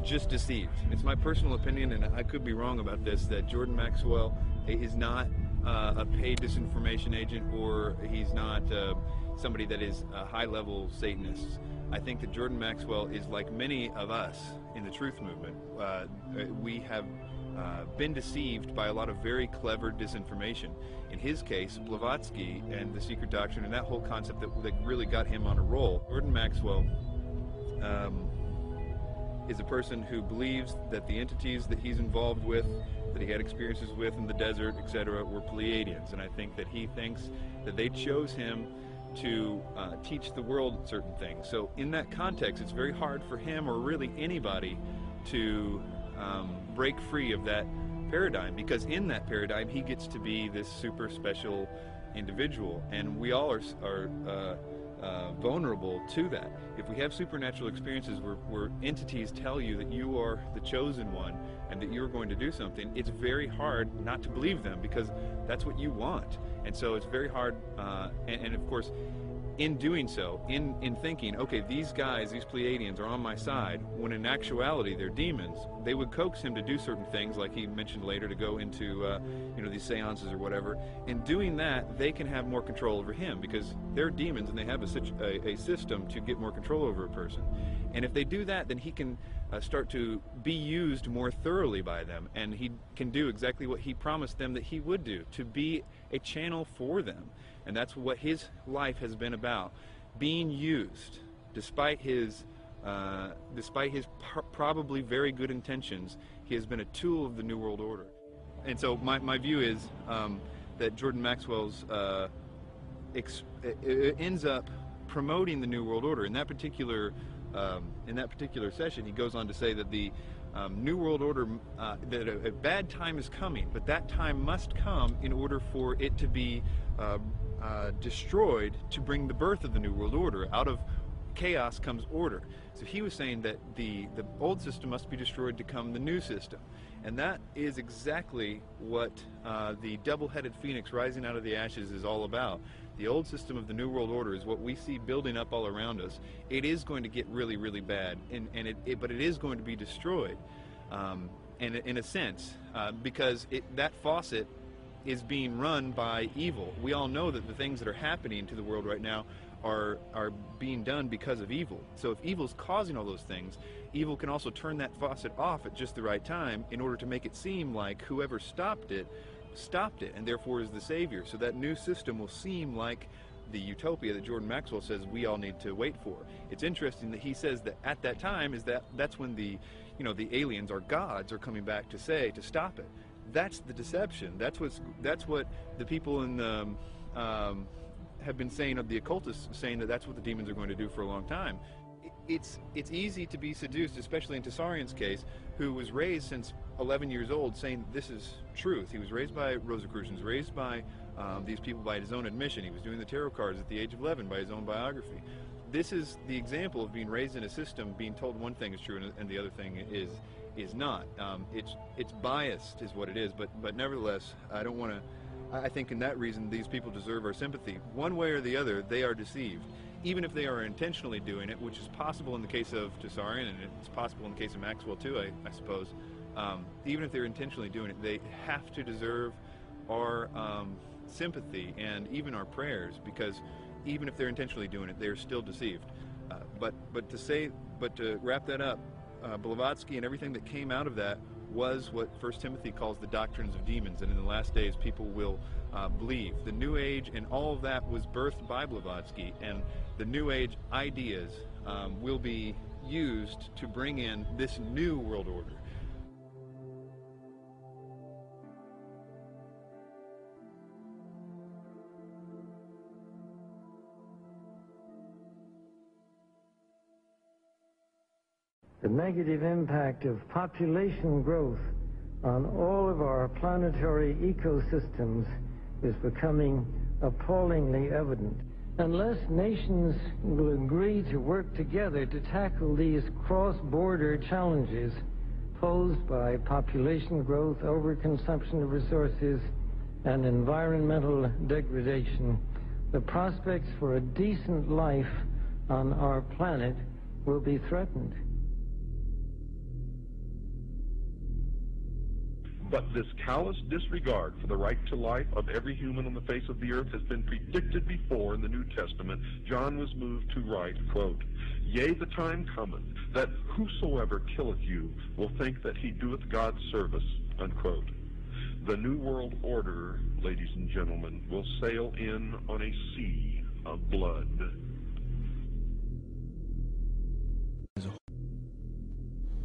just deceived. It's my personal opinion, and I could be wrong about this, that Jordan Maxwell is not a paid disinformation agent, or he's not somebody that is a high-level Satanist. I think that Jordan Maxwell is like many of us in the truth movement. We have been deceived by a lot of very clever disinformation. In his case, Blavatsky and the secret doctrine and that whole concept that really got him on a roll. Jordan Maxwell is a person who believes that the entities that he's involved with, that he had experiences with in the desert, etc., were Pleiadians. And I think that he thinks that they chose him to teach the world certain things. So in that context, it's very hard for him, or really anybody, to break free of that paradigm, because in that paradigm he gets to be this super special individual, and we all are vulnerable to that. If we have supernatural experiences where entities tell you that you are the chosen one and that you're going to do something, it's very hard not to believe them, because that's what you want. And so it's very hard, and of course, in doing so, in thinking, okay, these guys, these Pleiadians are on my side, when in actuality they're demons, they would coax him to do certain things, like he mentioned later, to go into these seances or whatever. In doing that, they can have more control over him, because they're demons and they have a system to get more control over a person. And if they do that, then he can start to be used more thoroughly by them, and he can do exactly what he promised them that he would do, to be a channel for them. And that's what his life has been about, being used, despite his probably very good intentions. He has been a tool of the New World Order. And so my view is that Jordan Maxwell's ends up promoting the New World Order. In that particular session, he goes on to say that the New World Order, that a bad time is coming, but that time must come in order for it to be destroyed, to bring the birth of the New World Order. Out of chaos comes order. So he was saying that the old system must be destroyed to come the new system. And that is exactly what the double-headed phoenix rising out of the ashes is all about. The old system of the New World Order is what we see building up all around us. It is going to get really, really bad, but it is going to be destroyed, in a sense, because that faucet is being run by evil. We all know that the things that are happening to the world right now are being done because of evil. So if evil's causing all those things, evil can also turn that faucet off at just the right time in order to make it seem like whoever stopped it, and therefore is the savior. So that new system will seem like the utopia that Jordan Maxwell says we all need to wait for. It's interesting that he says that at that time that's when the aliens, or gods, are coming back to stop it. That's the deception. That's what the people in the have been saying, of the occultists, saying that that's what the demons are going to do for a long time. It's easy to be seduced, especially in Tessarian's case, who was raised since 11 years old saying this is truth. He was raised by Rosicrucians, raised by these people by his own admission. He was doing the tarot cards at the age of 11 by his own biography. This is the example of being raised in a system, being told one thing is true and the other thing is not. It's biased is what it is, but nevertheless, I think in that reason these people deserve our sympathy. One way or the other, they are deceived. Even if they are intentionally doing it, which is possible in the case of Tessarian, and it's possible in the case of Maxwell too, I suppose. Even if they're intentionally doing it, they have to deserve our sympathy and even our prayers, because even if they're intentionally doing it, they're still deceived. But to wrap that up, Blavatsky and everything that came out of that was what 1 Timothy calls the doctrines of demons, and in the last days people will believe. The New Age and all of that was birthed by Blavatsky, and the New Age ideas will be used to bring in this new world order. The negative impact of population growth on all of our planetary ecosystems is becoming appallingly evident. Unless nations will agree to work together to tackle these cross-border challenges posed by population growth, overconsumption of resources, and environmental degradation, the prospects for a decent life on our planet will be threatened. But this callous disregard for the right to life of every human on the face of the earth has been predicted before in the New Testament. John was moved to write, quote, "Yea, the time cometh, that whosoever killeth you will think that he doeth God's service," unquote. The New World Order, ladies and gentlemen, will sail in on a sea of blood.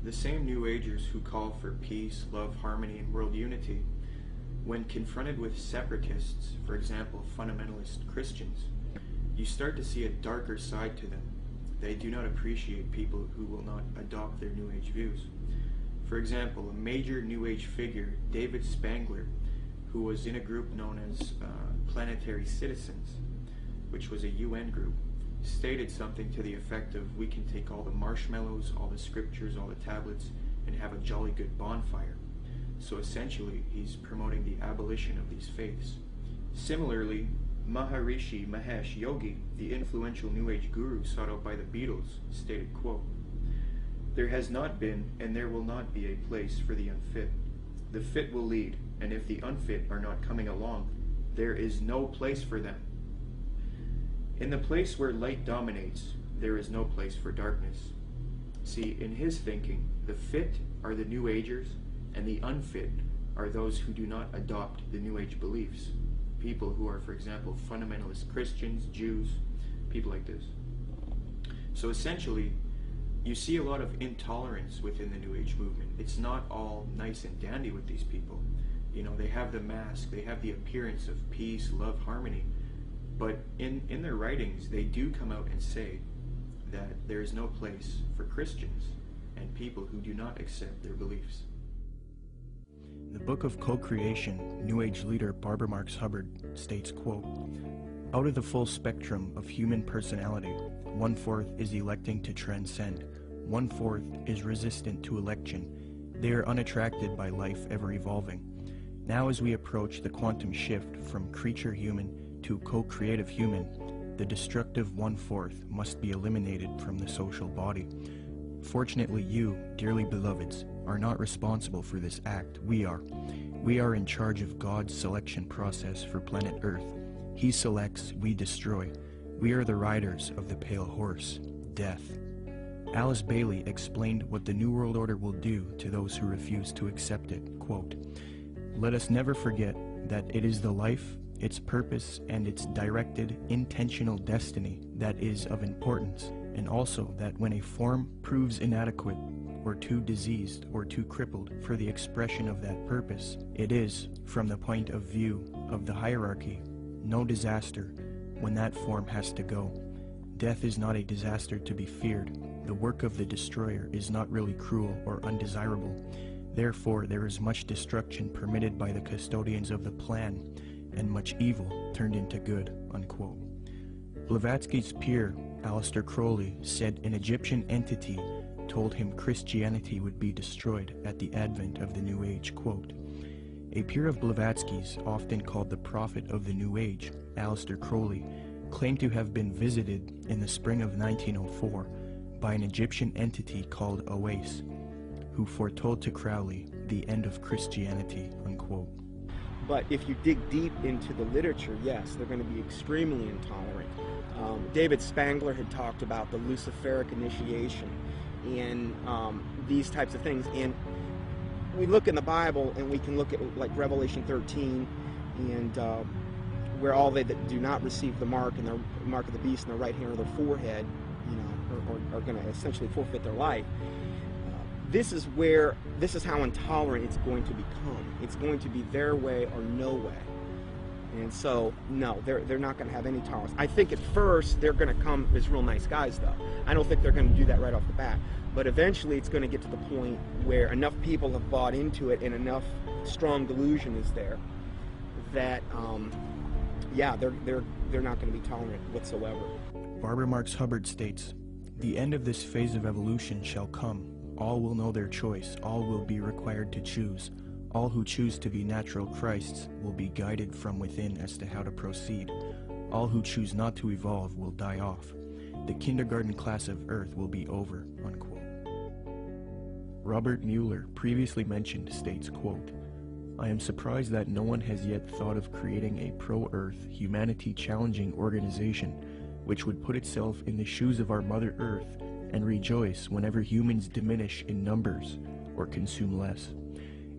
The same New Agers who call for peace, love, harmony, and world unity, when confronted with separatists, for example, fundamentalist Christians, you start to see a darker side to them. They do not appreciate people who will not adopt their New Age views. For example, a major New Age figure, David Spangler, who was in a group known as Planetary Citizens, which was a UN group, stated something to the effect of, we can take all the marshmallows, all the scriptures, all the tablets, and have a jolly good bonfire. So essentially, he's promoting the abolition of these faiths. Similarly, Maharishi Mahesh Yogi, the influential New Age guru sought out by the Beatles, stated, quote, "There has not been, and there will not be a place for the unfit. The fit will lead, and if the unfit are not coming along, there is no place for them. In the place where light dominates, there is no place for darkness." See, in his thinking, the fit are the New Agers, and the unfit are those who do not adopt the New Age beliefs. People who are, for example, fundamentalist Christians, Jews, people like this. So essentially, you see a lot of intolerance within the New Age movement. It's not all nice and dandy with these people. You know, they have the mask, they have the appearance of peace, love, harmony, but in their writings, they do come out and say that there is no place for Christians and people who do not accept their beliefs. In the book of Co-Creation, New Age leader Barbara Marx Hubbard states, quote, "Out of the full spectrum of human personality, 1/4 is electing to transcend, 1/4 is resistant to election. They are unattracted by life ever evolving. Now as we approach the quantum shift from creature human to co-creative human, the destructive 1/4 must be eliminated from the social body. Fortunately, you, dearly beloveds, are not responsible for this act. We are. We are in charge of God's selection process for planet Earth. He selects, we destroy. We are the riders of the pale horse, death." Alice Bailey explained what the New World Order will do to those who refuse to accept it. Quote, "Let us never forget that it is the life, its purpose, and its directed, intentional destiny that is of importance, and also that when a form proves inadequate, or too diseased, or too crippled for the expression of that purpose, it is, from the point of view of the hierarchy, no disaster when that form has to go. Death is not a disaster to be feared. The work of the destroyer is not really cruel or undesirable. Therefore, there is much destruction permitted by the custodians of the plan, and much evil turned into good," unquote. Blavatsky's peer, Aleister Crowley, said an Egyptian entity told him Christianity would be destroyed at the advent of the New Age, quote. A peer of Blavatsky's, often called the prophet of the New Age, Aleister Crowley, claimed to have been visited in the spring of 1904 by an Egyptian entity called Oase, who foretold to Crowley the end of Christianity, unquote. But if you dig deep into the literature, yes, they're going to be extremely intolerant. David Spangler had talked about the Luciferic initiation and these types of things. And we look in the Bible and we can look at like Revelation 13 and where all they that do not receive the mark and the mark of the beast in their right hand or their forehead, you know, are going to essentially forfeit their life. This is how intolerant it's going to become. It's going to be their way or no way. And so, no, they're not going to have any tolerance. I think at first they're going to come as real nice guys, though. I don't think they're going to do that right off the bat. But eventually it's going to get to the point where enough people have bought into it and enough strong delusion is there that, yeah, they're not going to be tolerant whatsoever. Barbara Marx Hubbard states, "The end of this phase of evolution shall come. All will know their choice. All will be required to choose. All who choose to be natural Christs will be guided from within as to how to proceed. All who choose not to evolve will die off. The kindergarten class of Earth will be over," unquote. Robert Mueller, previously mentioned, states, quote, I am surprised that no one has yet thought of creating a pro-Earth, humanity-challenging organization which would put itself in the shoes of our Mother Earth and rejoice whenever humans diminish in numbers or consume less.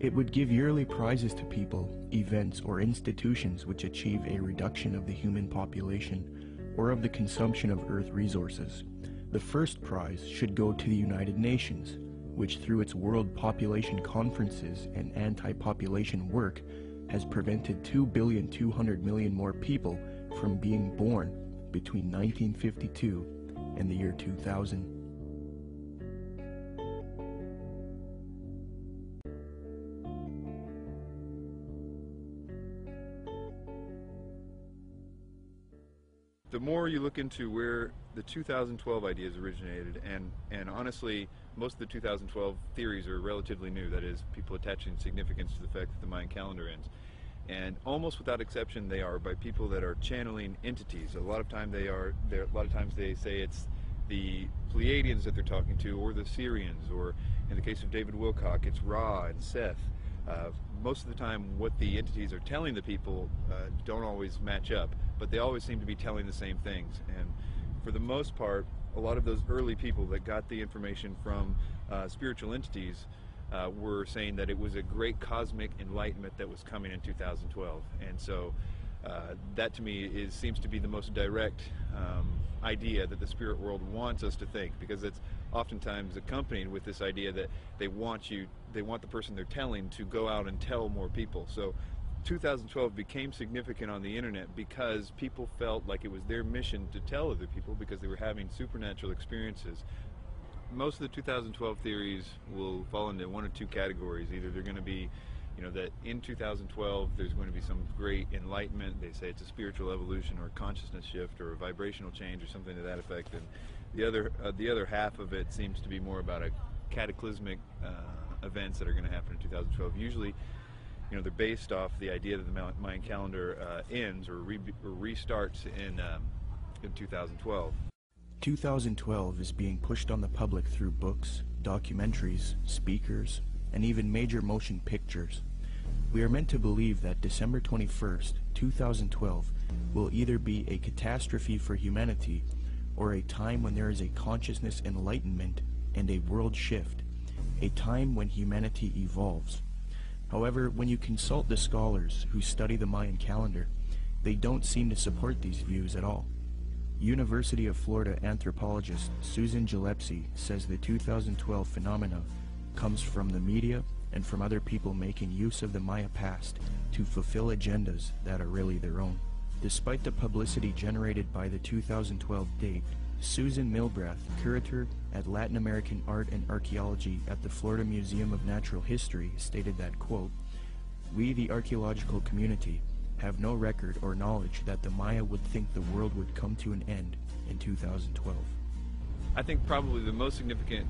It would give yearly prizes to people, events, or institutions which achieve a reduction of the human population or of the consumption of Earth resources. The first prize should go to the United Nations, which through its World Population Conferences and anti-population work has prevented 2,200,000,000 more people from being born between 1952 and the year 2000. The more you look into where the 2012 ideas originated, and honestly, most of the 2012 theories are relatively new, that is, people attaching significance to the fact that the Mayan calendar ends. And almost without exception, they are by people that are channeling entities. A lot of times they say it's the Pleiadians that they're talking to, or the Syrians, or in the case of David Wilcock, it's Ra and Seth. Most of the time, what the entities are telling the people don't always match up, but they always seem to be telling the same things. And for the most part, a lot of those early people that got the information from spiritual entities were saying that it was a great cosmic enlightenment that was coming in 2012. And so that to me seems to be the most direct idea that the spirit world wants us to think, because it's oftentimes accompanied with this idea that they want the person they're telling to go out and tell more people. So 2012 became significant on the internet because people felt like it was their mission to tell other people because they were having supernatural experiences. Most of the 2012 theories will fall into one of two categories. Either they're going to be, that in 2012 there's going to be some great enlightenment. They say it's a spiritual evolution or a consciousness shift or a vibrational change or something to that effect. And the other half of it seems to be more about a cataclysmic events that are going to happen in 2012. Usually, they're based off the idea that the Mayan calendar ends or restarts in 2012. 2012 is being pushed on the public through books, documentaries, speakers, and even major motion pictures. We are meant to believe that December 21st, 2012 will either be a catastrophe for humanity or a time when there is a consciousness enlightenment and a world shift, a time when humanity evolves. However, when you consult the scholars who study the Mayan calendar, they don't seem to support these views at all. University of Florida anthropologist Susan Gillespie says the 2012 phenomena comes from the media and from other people making use of the Maya past to fulfill agendas that are really their own. Despite the publicity generated by the 2012 date, Susan Milbrath, curator at Latin American Art and Archaeology at the Florida Museum of Natural History, stated that, quote, "We, the archaeological community, have no record or knowledge that the Maya would think the world would come to an end in 2012. I think probably the most significant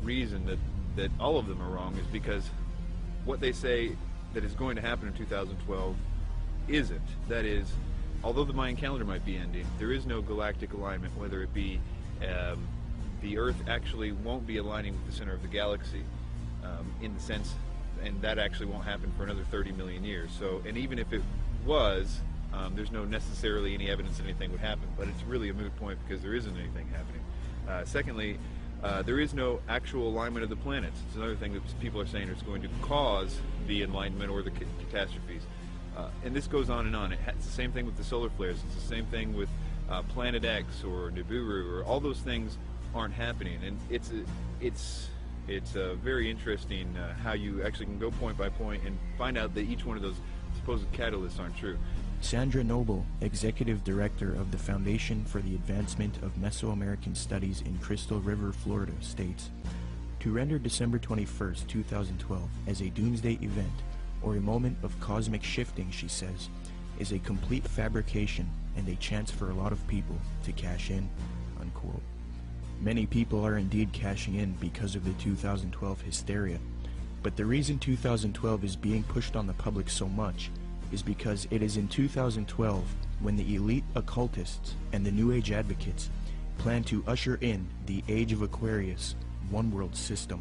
reason that all of them are wrong is because what they say that is going to happen in 2012 isn't. That is, although the Mayan calendar might be ending, there is no galactic alignment, whether it be the Earth actually won't be aligning with the center of the galaxy in the sense, and that actually won't happen for another 30 million years. So, and even if it was, there's no necessarily any evidence that anything would happen, but it's really a moot point because there isn't anything happening. Secondly, there is no actual alignment of the planets. It's another thing that people are saying is going to cause the enlightenment or the catastrophes. And this goes on and on. It's the same thing with the solar flares. It's the same thing with Planet X or Nibiru, or all those things aren't happening. And it's very interesting how you actually can go point by point and find out that each one of those supposed catalysts aren't true. Sandra Noble, Executive Director of the Foundation for the Advancement of Mesoamerican Studies in Crystal River, Florida, states, "To render December 21st, 2012 as a doomsday event or a moment of cosmic shifting," she says, "is a complete fabrication and a chance for a lot of people to cash in," unquote. Many people are indeed cashing in because of the 2012 hysteria, but the reason 2012 is being pushed on the public so much is because it is in 2012 when the elite occultists and the New Age advocates plan to usher in the Age of Aquarius one world system.